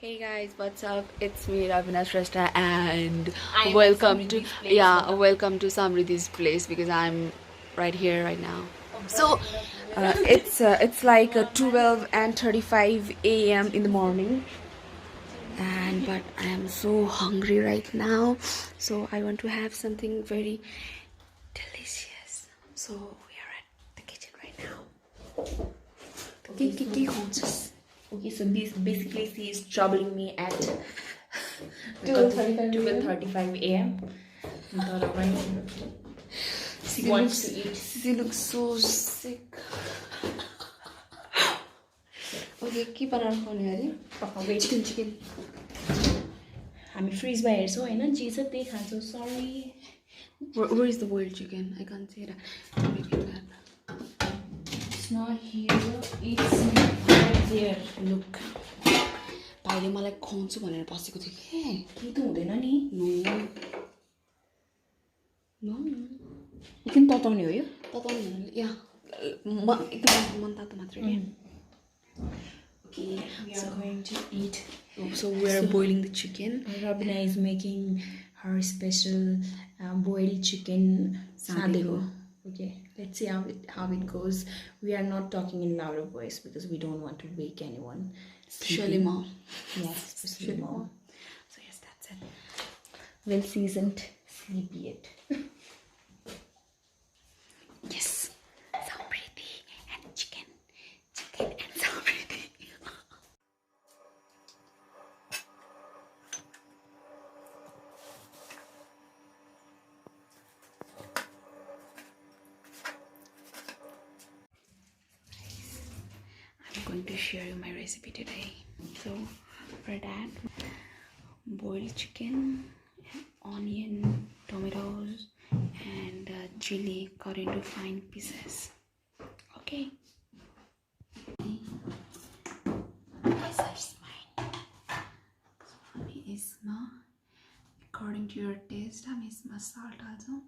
Hey guys, what's up? It's me, Rabina Shrestha, and I'm welcome to Samriddhee's welcome to Samriddhee's place because I'm right here right now. So it's like 12 and 35 a.m. in the morning, and but I am so hungry right now. So I want to have something very delicious. So we are at the kitchen right now. Okay, so this basically she is troubling me at 12:35 a.m. She wants to eat. She looks so sick. Okay, keep on our phone here. Chicken. हामी फ्रिजमा हेर्छौँ हैन जे छ त्यही खान्छौँ सरी Where is the boiled chicken? I can't say that. It's not here, it's right there. Look. भाइले मलाई खुवाउँछु भनेर बसेको थियो के के त हुँदैन नि नो किन तताउने हो यो तताउनु या एकदम मन तातो मात्र के Okay, we are going to eat. So we are boiling the chicken. Rabina is making her special boiled chicken Sadheko. Okay, let's see how it goes. We are not talking in louder voice because we don't want to wake anyone. Especially mom. Yes, especially mom. So yes, that's it. Well seasoned, sleepy yet. Yes, Samriddhee and chicken and Samriddhee. I'm going to share you my recipe today. So for that, boiled chicken, onion, tomatoes, and chili cut into fine pieces. Okay. हामी यसमा according to your taste हामी यसमा salt हाल्छौँ.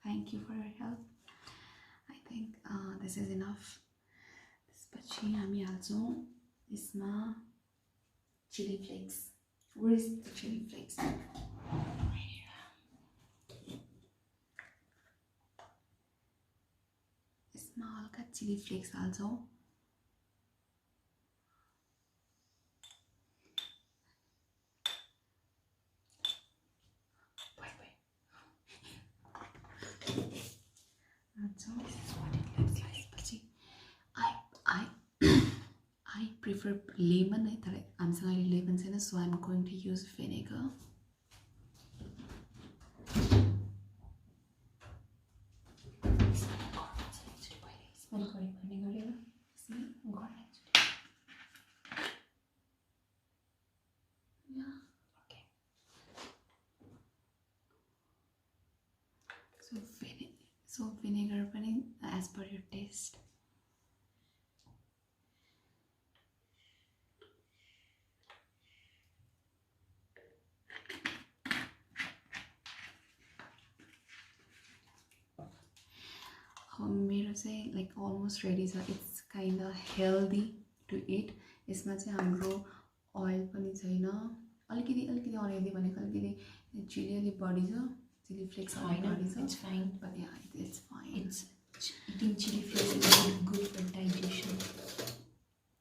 Thank you for your help. I think this is enough. त्यसपछि हामी हाल्छौँ यसमा chili flakes. Where is the chili flakes? यसमा हल्का chili flakes हाल्छौँ. This is what it looks like. I prefer lemon. I'm saying lemon, so I'm going to use vinegar. Yeah. Okay. So vinegar as per your taste. मेरो चाहिँ like almost ready छ. It's kind of healthy to eat. यसमा चाहिँ हाम्रो oil पनि छैन. अलिकति onion भनेको अलिकति चिली अलिक बढी छ. Chili flakes are it's fine, but yeah, it's fine. Eating chili flakes is good for digestion.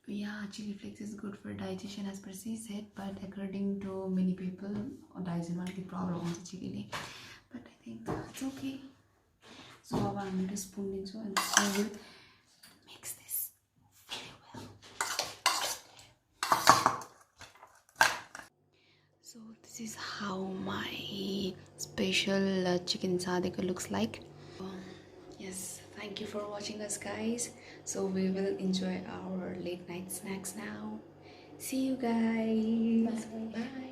Yeah, chili flakes is good for digestion as per she said, but according to many people, digestion might be problem on the chili. But I think it's okay. So I'm going to spoon into and so we'll mix this very well. So this is how my special chicken sadheko looks like. Yes, thank you for watching us guys. So we will enjoy our late night snacks now. See you guys. Bye.